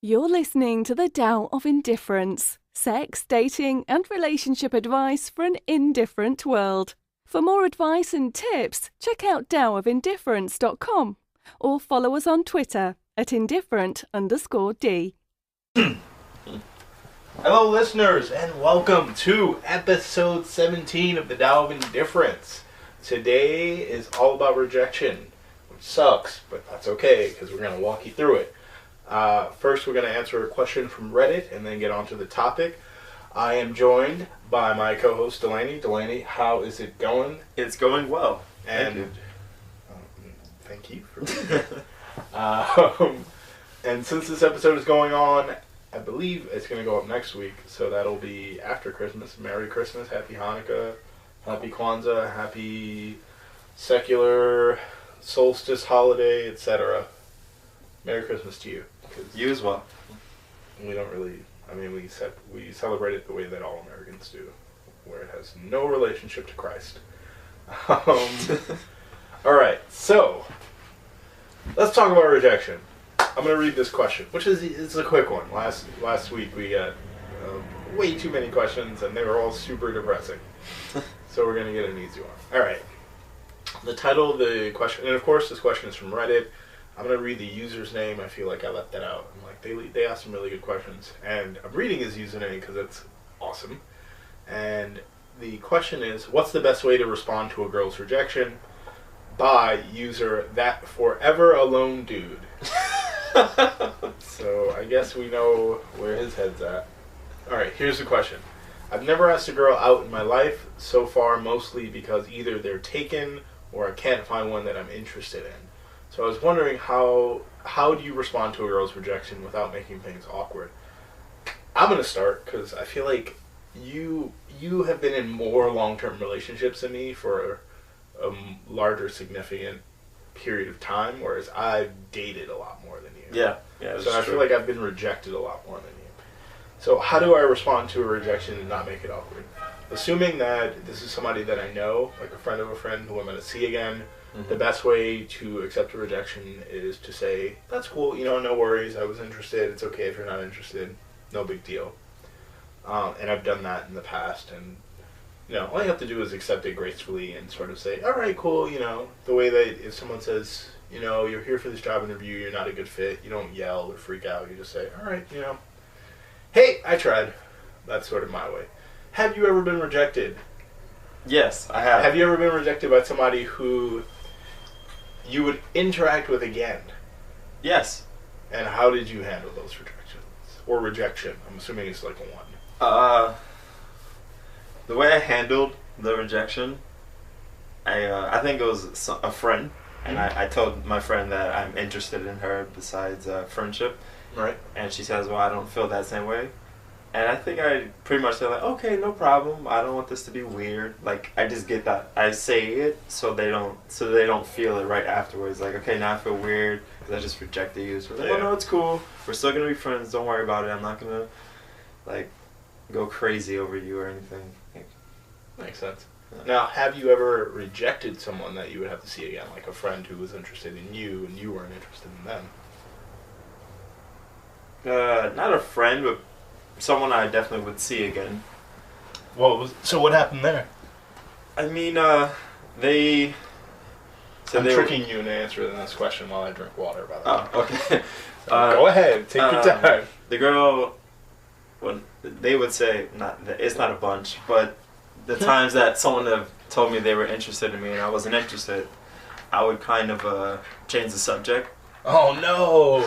You're listening to the Tao of Indifference, sex, dating, and relationship advice for an indifferent world. For more advice and tips, check out taoofindifference.com or follow us on Twitter at indifferent_D. Hello listeners, and welcome to episode 17 of the Tao of Indifference. Today is all about rejection, which sucks, but that's okay because we're going to walk you through it. First, we're going to answer a question from Reddit and then get on to the topic. I am joined by my co-host Delaney. Delaney, how is it going? It's going well. And thank you for being here. And since this episode is going on, I believe it's going to go up next week, so that'll be after Christmas. Merry Christmas, Happy Hanukkah, Happy Kwanzaa, Happy Secular Solstice Holiday, etc. Merry Christmas to you. You as well. We don't really, we celebrate it the way that all Americans do, where it has no relationship to Christ. Alright, so, let's talk about rejection. I'm going to read this question, which is a quick one. Last week we got way too many questions, and they were all super depressing. So we're going to get an easy one. Alright, the title of the question, and of course this question is from Reddit. I'm going to read the user's name. I feel like I left that out. They asked some really good questions. And I'm reading his username because it's awesome. And the question is, what's the best way to respond to a girl's rejection? By user that forever alone dude. So I guess we know where his head's at. Alright, here's the question. I've never asked a girl out in my life so far, mostly because either they're taken or I can't find one that I'm interested in. So I was wondering how do you respond to a girl's rejection without making things awkward? I'm going to start because I feel like you have been in more long-term relationships than me for a larger significant period of time, whereas I've dated a lot more than you. Yeah, so I feel like I've been rejected a lot more than you. So how do I respond to a rejection and not make it awkward? Assuming that this is somebody that I know, like a friend of a friend who I'm going to see again, the best way to accept a rejection is to say, that's cool, no worries, I was interested, it's okay if you're not interested, no big deal. And I've done that in the past, and, all you have to do is accept it gracefully and sort of say, alright, cool, the way that if someone says, you're here for this job interview, you're not a good fit, you don't yell or freak out, you just say, alright, hey, I tried. That's sort of my way. Have you ever been rejected? Yes, I have. Have you ever been rejected by somebody who you would interact with again? Yes. And how did you handle those rejections? Or rejection? I'm assuming it's like one. The way I handled the rejection, I think it was a friend, and I told my friend that I'm interested in her besides friendship. Right. And she says, well, I don't feel that same way. And I think I pretty much said, like, okay, no problem. I don't want this to be weird. Like, I just get that. I say it so they don't feel it right afterwards. Like, okay, now I feel weird because I just rejected you. So like, oh no, it's cool. We're still gonna be friends. Don't worry about it. I'm not gonna go crazy over you or anything. Makes sense. Now, have you ever rejected someone that you would have to see again, like a friend who was interested in you and you weren't interested in them? Not a friend, but someone I definitely would see again. So what happened there? I mean, they... I'm tricking you into answering this question while I drink water, by the way. Oh, okay. Go ahead, take your time. The girl, they would say, it's not a bunch, but the times that someone have told me they were interested in me and I wasn't interested, I would kind of change the subject. Oh no!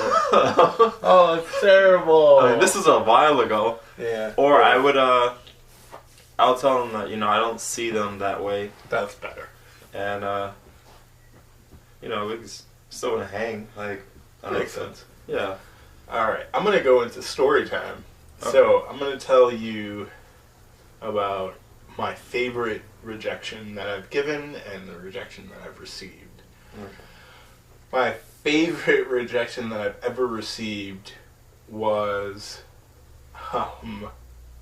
Oh, it's terrible. I mean, this is a while ago. Yeah. Or I would, I'll tell them that, I don't see them that way. That's better. And, we still want to hang. Like, that makes sense. Yeah. Alright, I'm going to go into story time. Okay. So, I'm going to tell you about my favorite rejection that I've given and the rejection that I've received. Okay. My favorite rejection that I've ever received was,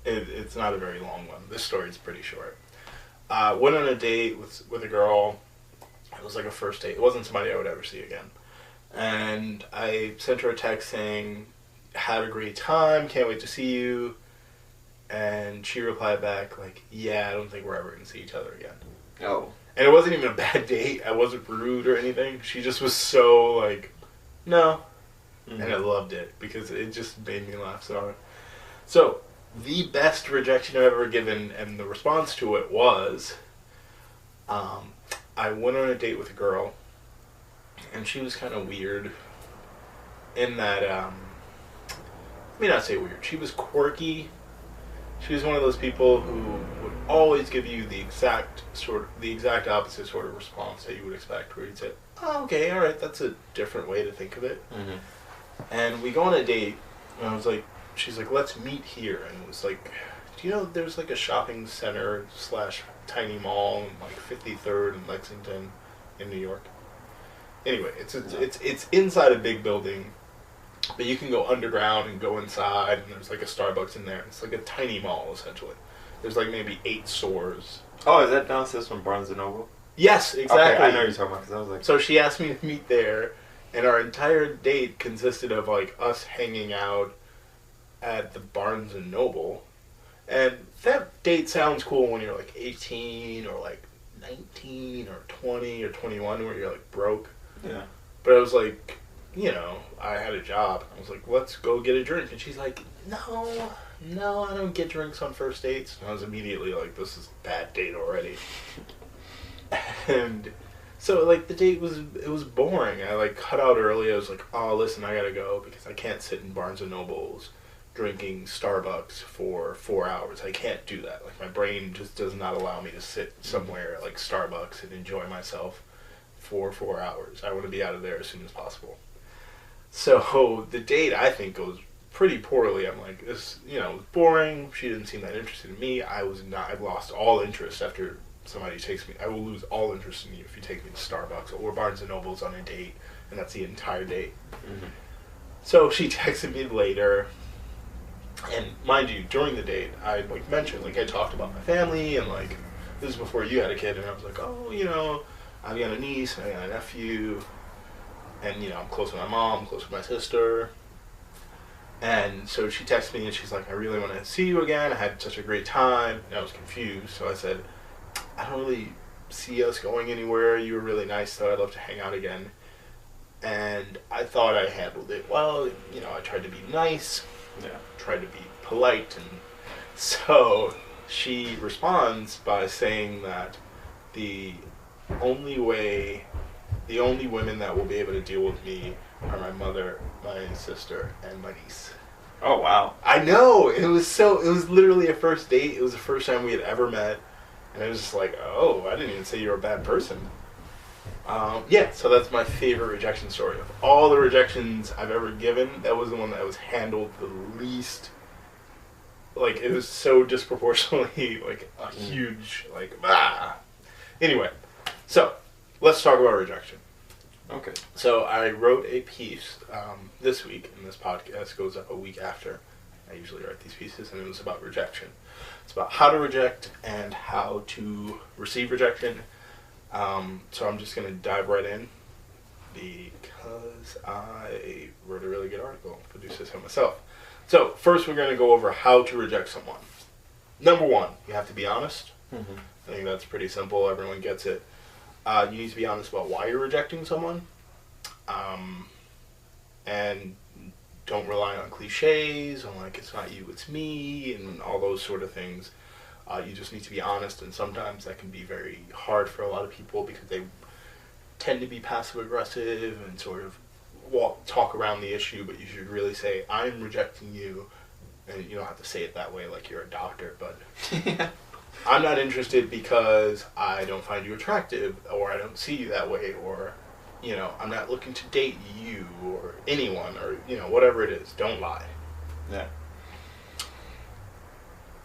it's not a very long one. This story's pretty short. Went on a date with a girl. It was like a first date. It wasn't somebody I would ever see again. And I sent her a text saying, had a great time, can't wait to see you. And she replied back, like, yeah, I don't think we're ever going to see each other again. Oh. And it wasn't even a bad date. I wasn't rude or anything. She just was so, like, no. Mm-hmm. And I loved it because it just made me laugh so hard. So, the best rejection I've ever given, and the response to it was, I went on a date with a girl, and she was kind of weird in that, let me not say weird, she was quirky. She was one of those people who would always give you the exact opposite sort of response that you would expect, where you'd say, oh, okay, alright, that's a different way to think of it. Mm-hmm. And we go on a date, and I was like, she's like, let's meet here. And it was like, do you know there's like a shopping center / tiny mall in like 53rd and Lexington in New York? Anyway, it's inside a big building, but you can go underground and go inside, and there's like a Starbucks in there. It's like a tiny mall, essentially. There's like maybe 8 stores. Oh, is that downstairs from Barnes & Noble? Yes, exactly. Okay, I know what you're talking about, because I was like... So she asked me to meet there, and our entire date consisted of like us hanging out at the Barnes & Noble. And that date sounds cool when you're like 18 or like 19 or 20 or 21, where you're like broke. Yeah. But I was like, you know, I had a job. I was like, let's go get a drink. And she's like, no, I don't get drinks on first dates. And I was immediately like, this is a bad date already. And so, like, the date was boring. I, like, cut out early. I was like, oh, listen, I gotta go because I can't sit in Barnes & Noble's drinking Starbucks for 4 hours. I can't do that. Like, my brain just does not allow me to sit somewhere like Starbucks and enjoy myself for 4 hours. I want to be out of there as soon as possible. So the date, I think, goes pretty poorly. I'm like, this, you know, was boring. She didn't seem that interested in me. I was not. I've lost all interest after somebody takes me. I will lose all interest in you if you take me to Starbucks or Barnes & Noble's on a date, and that's the entire date. Mm-hmm. So she texted me later. And mind you, during the date, I like mentioned, like I talked about my family, and like this is before you had a kid, and I was like, oh, you know, I've got a niece, I got a nephew, and you know, I'm close with my mom, I'm close with my sister. And so she texted me, and she's like, I really want to see you again. I had such a great time, and I was confused. So I said, I don't really see us going anywhere. You were really nice, though. I'd love to hang out again. And I thought I handled it well. You know, I tried to be nice. Yeah, tried to be polite, and so she responds by saying that the only women that will be able to deal with me are my mother, my sister, and my niece. Oh, wow. I know! It was literally a first date. It was the first time we had ever met, and it was just like, oh, I didn't even say you're a bad person. Yeah, so that's my favorite rejection story. Of all the rejections I've ever given, that was the one that was handled the least. Like, it was so disproportionately, like, a huge, like, ah. Anyway, so, let's talk about rejection. Okay. So, I wrote a piece this week, and this podcast goes up a week after I usually write these pieces, and it was about rejection. It's about how to reject and how to receive rejection. So I'm just going to dive right in because I wrote a really good article, produced this myself. So first we're going to go over how to reject someone. Number 1, you have to be honest. Mm-hmm. I think that's pretty simple. Everyone gets it. You need to be honest about why you're rejecting someone. And don't rely on cliches, on like it's not you, it's me, and all those sort of things. You just need to be honest, and sometimes that can be very hard for a lot of people because they tend to be passive-aggressive and sort of talk around the issue, but you should really say, I'm rejecting you, and you don't have to say it that way like you're a doctor, but I'm not interested because I don't find you attractive, or I don't see you that way, or, you know, I'm not looking to date you, or anyone, or, you know, whatever it is. Don't lie. Yeah.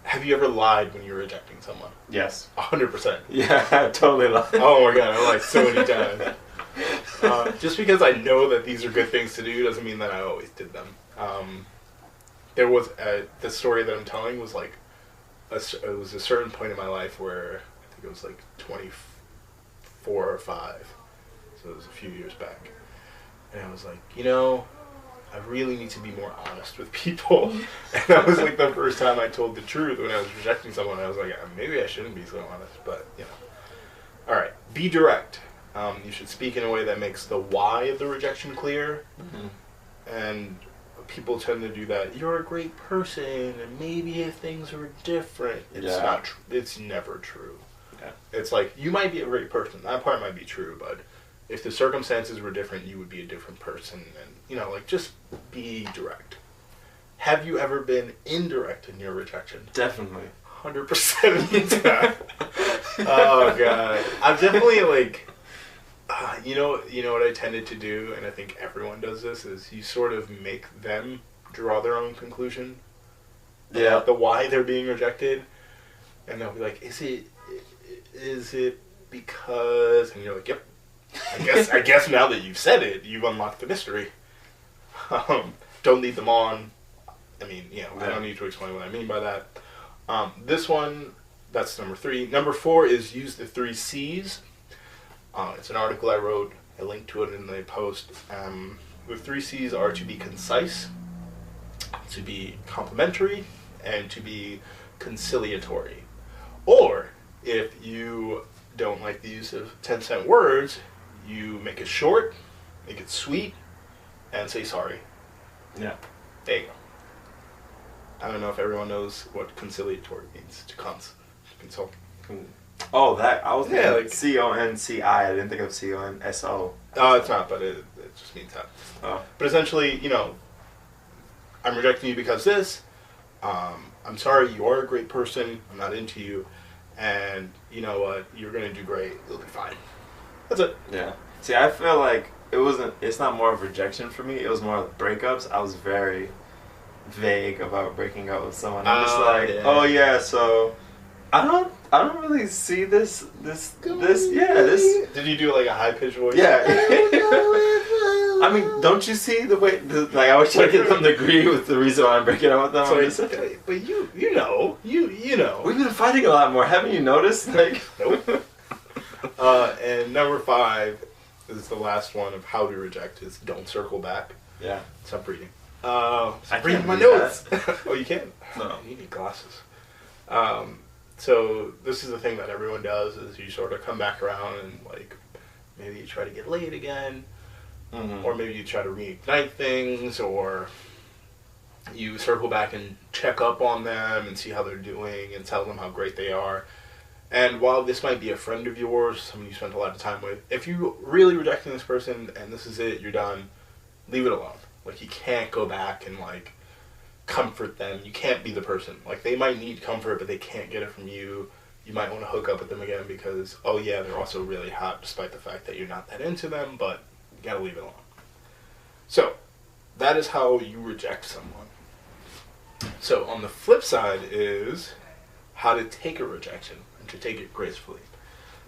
Have you ever lied when you were rejecting someone? Yes. 100%. Yeah, I totally lied. Oh my god, I lied so many times. Just because I know that these are good things to do doesn't mean that I always did them. There was the story that I'm telling was like, it was a certain point in my life where I think it was like 24 or 5. So it was a few years back. And I was like, you know, I really need to be more honest with people. And that was like the first time I told the truth when I was rejecting someone. I was like, maybe I shouldn't be so honest, but you know. All right, be direct. You should speak in a way that makes the why of the rejection clear. And people tend to do that. You're a great person, and maybe if things were different, it's not. It's never true. Yeah. It's like you might be a great person. That part might be true, but if the circumstances were different, you would be a different person. And you know, like just be direct. Have you ever been indirect in your rejection? Definitely. 100% of the time. Oh god, I've definitely like. You know what I tended to do, and I think everyone does this, is you sort of make them draw their own conclusion about the why they're being rejected, and they'll be like, is it because, and you're like, yep, I guess now that you've said it, you've unlocked the mystery. Don't lead them on. I mean, I don't need to explain what I mean by that. This one, that's number 3. Number 4 is use the 3 C's. It's an article I wrote. I linked to it in the post. The 3 C's are to be concise, to be complimentary, and to be conciliatory. Or, if you don't like the use of 10-cent words, you make it short, make it sweet, and say sorry. Yeah. There you go. I don't know if everyone knows what conciliatory means. To consult. Oh, that I was thinking like CONCI. I didn't think of CONSO. Oh, it's not, but it just means that. Oh. But essentially, I'm rejecting you because this. I'm sorry, you are a great person. I'm not into you, and you know what? You're gonna do great. It'll be fine. That's it. Yeah. See, I feel like it's not more of rejection for me. It was more of breakups. I was very vague about breaking up with someone. I'm just like, oh yeah, so I don't really see this. Did you do like a high pitched voice? Yeah. I mean, don't you see the way? Like, I was trying to get them to agree with the reason why I'm breaking up with them. So but you know. We've been fighting a lot more. Haven't you noticed? Like, nope. And number 5 is the last one of how to reject is don't circle back. Yeah. Stop reading. I reading my notes. Oh, you can't? No. You need glasses. So this is the thing that everyone does is you sort of come back around and like maybe you try to get laid again, or maybe you try to reignite things, or you circle back and check up on them and see how they're doing and tell them how great they are. And while this might be a friend of yours, someone you spent a lot of time with, if you're really rejecting this person and this is it, you're done, leave it alone. Like, you can't go back and, like, comfort them. You can't be the person. Like, they might need comfort, but they can't get it from you. You might want to hook up with them again because, oh yeah, they're also really hot despite the fact that you're not that into them, but you gotta leave it alone. So, that is how you reject someone. So, on the flip side is how to take a rejection. To take it gracefully.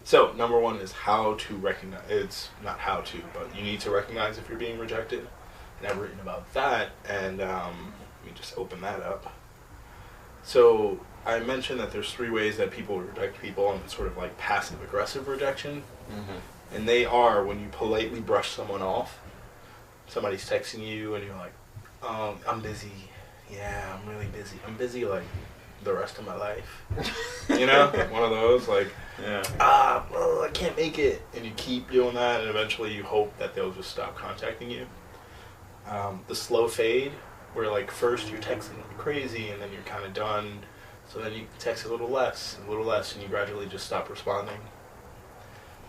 So, number 1 is how to recognize. It's not how to, but you need to recognize if you're being rejected. And I've written about that, and let me just open that up. So, I mentioned that there's 3 ways that people reject people on sort of like passive-aggressive rejection. And they are when you politely brush someone off. Somebody's texting you, and you're like, I'm busy. Yeah, I'm really busy. I'm busy, like, the rest of my life. You know? One of those, like, well, I can't make it. And you keep doing that, and eventually you hope that they'll just stop contacting you. The slow fade, where, like, first you're texting like crazy, and then you're kind of done. So then you text a little less, and you gradually just stop responding.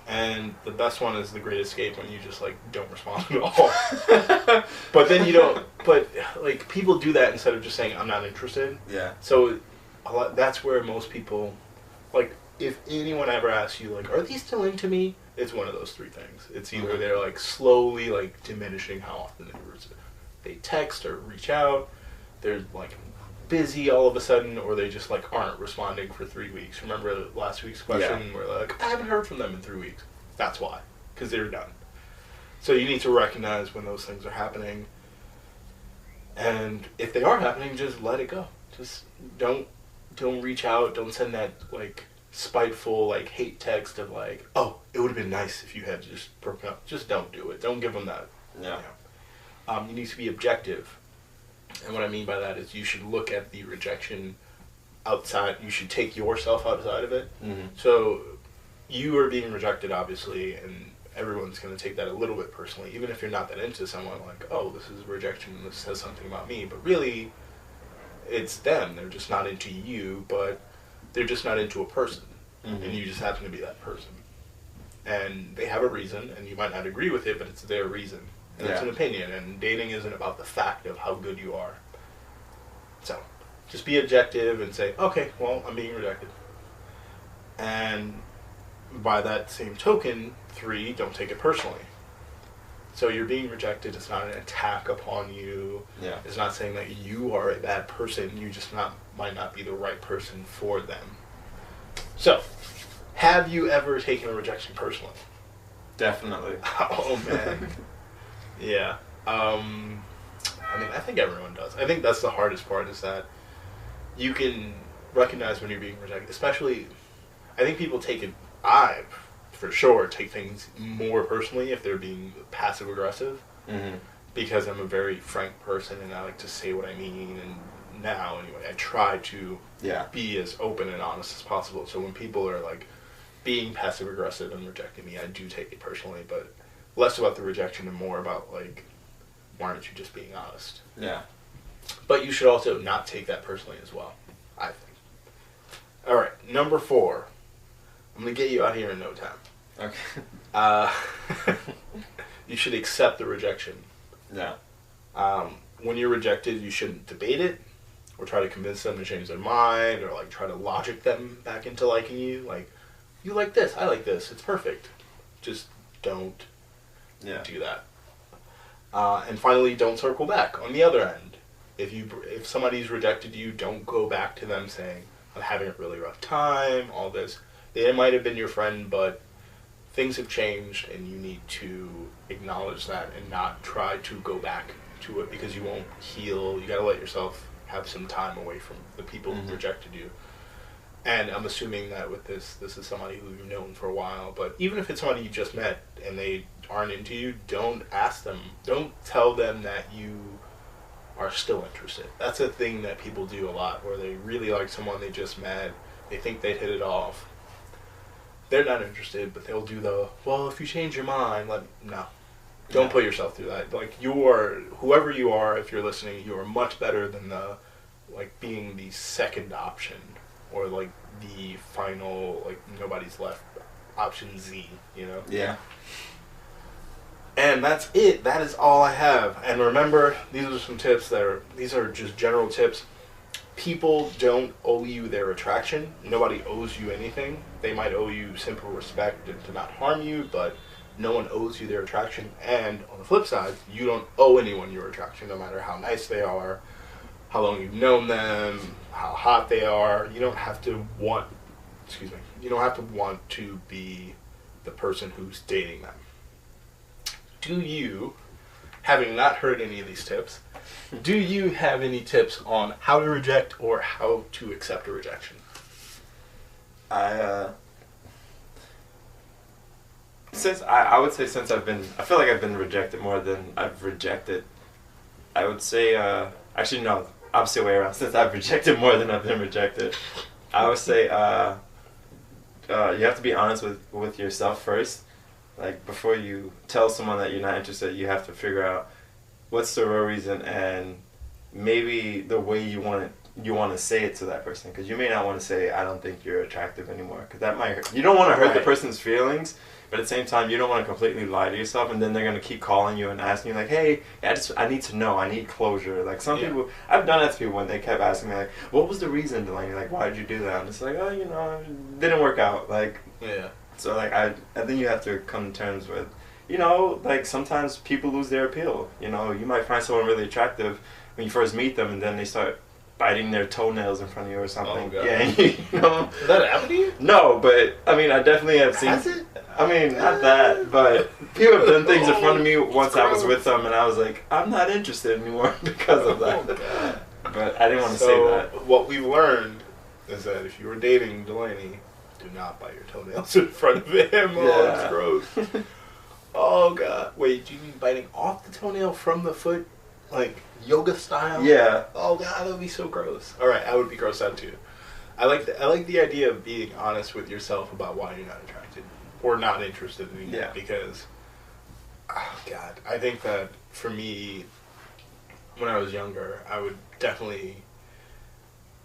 And the best one is the great escape, when you just, like, don't respond at all. But then you don't, but, like, people do that instead of just saying, I'm not interested. Yeah. So that's where most people, like, if anyone ever asks you, like, are they still into me? It's one of those 3 things. It's either they're, like, slowly, like, diminishing how often they text or reach out, they're, like, busy all of a sudden, or they just, like, aren't responding for 3 weeks. Remember last week's question where, like, I haven't heard from them in 3 weeks. That's why. Because they're done. So you need to recognize when those things are happening. And if they are happening, just let it go. Just don't reach out. Don't send that, like, spiteful, like, hate text of, like, oh, it would have been nice if you had just broken up. Just don't do it. Don't give them that. Yeah. you need to be objective. And what I mean by that is you should look at the rejection outside. You should take yourself outside of it. Mm-hmm. So you are being rejected, obviously, and everyone's going to take that a little bit personally, even if you're not that into someone. Like, oh, this is rejection, this says something about me. But really, it's them. They're just not into you, but they're just not into a person. Mm-hmm. And you just happen to be that person. And they have a reason, and you might not agree with it, but it's their reason. And it's an opinion, and dating isn't about the fact of how good you are. So, just be objective and say, okay, well, I'm being rejected. And by that same token, 3, don't take it personally. So you're being rejected. It's not an attack upon you. Yeah. It's not saying that you are a bad person. You just might not be the right person for them. So, have you ever taken a rejection personally? Definitely. Oh, man. Yeah. I mean, I think everyone does. I think that's the hardest part, is that you can recognize when you're being rejected. Especially, I think people take it, for sure, take things more personally if they're being passive-aggressive. Mm-hmm. Because I'm a very frank person and I like to say what I mean. And now, anyway, I try to be as open and honest as possible. So when people are, like, being passive-aggressive and rejecting me, I do take it personally. But less about the rejection and more about, like, why aren't you just being honest? Yeah. But you should also not take that personally as well, I think. All right, number 4. I'm going to get you out here in no time. Okay. You should accept the rejection. Yeah. When you're rejected, you shouldn't debate it or try to convince them to change their mind or, like, try to logic them back into liking you. Like, you like this, I like this, it's perfect. Just don't do that. And finally, don't circle back. On the other end, if somebody's rejected you, don't go back to them saying, I'm having a really rough time, all this. They might have been your friend, but things have changed, and you need to acknowledge that and not try to go back to it, because you won't heal. You gotta let yourself have some time away from the people who rejected you. And I'm assuming that with this is somebody who you've known for a while, but even if it's somebody you just met and they aren't into you, don't ask them, don't tell them that you are still interested. That's a thing that people do a lot, where they really like someone they just met, they think they'd hit it off. They're not interested, but they'll do well, if you change your mind, no. Don't put yourself through that. Like, whoever you are, if you're listening, you are much better than being the second option, or, like, the final, like, nobody's left, option Z, you know? Yeah. And that's it. That is all I have. And remember, these are some tips these are just general tips. People don't owe you their attraction. Nobody owes you anything. They might owe you simple respect and to not harm you, but no one owes you their attraction. And on the flip side, you don't owe anyone your attraction, no matter how nice they are, how long you've known them, how hot they are. You don't have to want to be the person who's dating them. Do you, having not heard any of these tips, do you have any tips on how to reject or how to accept a rejection? I would say since I feel like I've been rejected more than I've rejected. I would say, actually no, opposite way around. Since I've rejected more than I've been rejected, I would say you have to be honest with yourself first. Like, before you tell someone that you're not interested, you have to figure out what's the real reason, and maybe the way you want to say it to that person. Because you may not want to say, I don't think you're attractive anymore, because that might hurt. You don't want to hurt the person's feelings, but at the same time, you don't want to completely lie to yourself, and then they're going to keep calling you and asking you, like, hey, I need to know, I need closure. Like, some people, I've done that to people when they kept asking me, like, what was the reason, Delaney? Like, why did you do that? I'm just like, oh, it didn't work out. Like, yeah. So, like, I think you have to come to terms with, like, sometimes people lose their appeal. You might find someone really attractive when you first meet them, and then they start biting their toenails in front of you or something. Oh, God. Yeah, Has that happened to you? No, but, I mean, I definitely have seen... Has it? I mean, not that, but people have done things in front of me once I was with them, and I was like, I'm not interested anymore because of that. Oh, God. But I didn't want to say that. What we've learned is that if you were dating Delaney, do not bite your toenails in front of him. Oh, it's gross. Oh god. Wait, do you mean biting off the toenail from the foot? Like yoga style? Yeah. Oh god, that would be so gross. Alright, I would be grossed out too. I like the idea of being honest with yourself about why you're not attracted or not interested in it. Because, oh god, I think that for me, when I was younger, I would definitely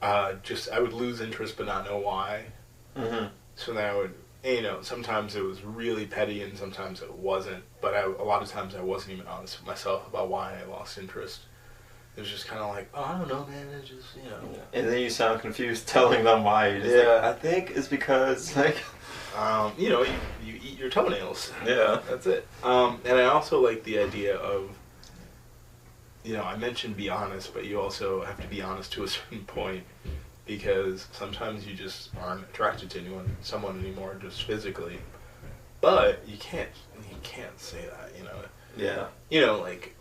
I would lose interest but not know why. Mm-hmm. So then I would, sometimes it was really petty and sometimes it wasn't. But a lot of times I wasn't even honest with myself about why I lost interest. It was just kind of like, oh, I don't know, man. It just, And then you sound confused telling them why. You're just like, I think it's because, like... you eat your toenails. Yeah. That's it. And I also like the idea of, I mentioned be honest, but you also have to be honest to a certain point. Because sometimes you just aren't attracted to someone anymore, just physically. But you can't say that, Yeah. Like...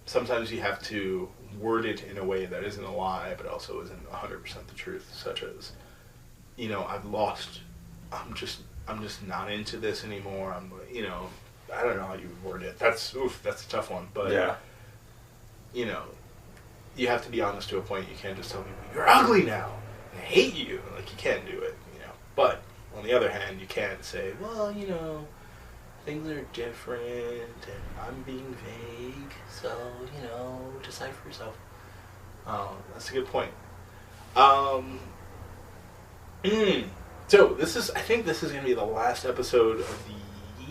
Sometimes you have to word it in a way that isn't a lie, but also isn't 100% the truth. Such as, I've lost. I'm just not into this anymore. I don't know how you would word it. That's a tough one. But yeah, you have to be honest to a point. You can't just tell people you're ugly now. I hate you. Like you can't do it. But on the other hand, you can't say, well, things are different, and I'm being vague, so, decide for yourself. That's a good point. So, I think this is going to be the last episode of the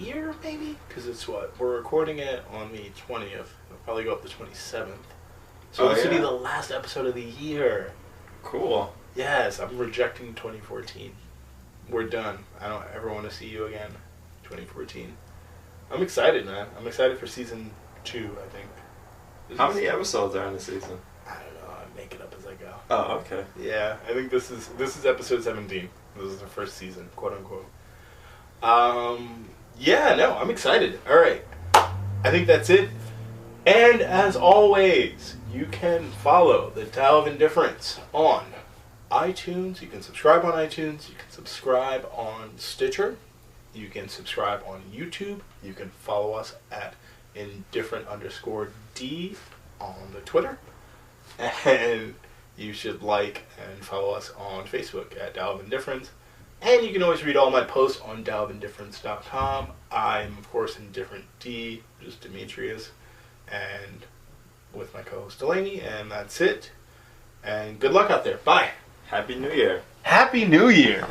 year, maybe? Because it's we're recording it on the 20th. It'll probably go up the 27th. So this will be the last episode of the year. Cool. Yes, I'm rejecting 2014. We're done. I don't ever want to see you again. 2014. I'm excited, man. I'm excited for season 2, I think. How many episodes are in the season? I don't know. I make it up as I go. Oh, okay. Yeah, I think this is episode 17. This is the first season, quote unquote. Yeah, no, I'm excited. All right. I think that's it. And as always, you can follow the Tao of Indifference on iTunes. You can subscribe on iTunes. You can subscribe on Stitcher. You can subscribe on YouTube. You can follow us at indifferent_D on the Twitter. And you should like and follow us on Facebook at Tao of Indifference. And you can always read all my posts on taoofindifference.com. I'm, of course, Indifferent D, just Demetrius, and with my co-host Delaney. And that's it. And good luck out there. Bye. Happy New Year. Happy New Year.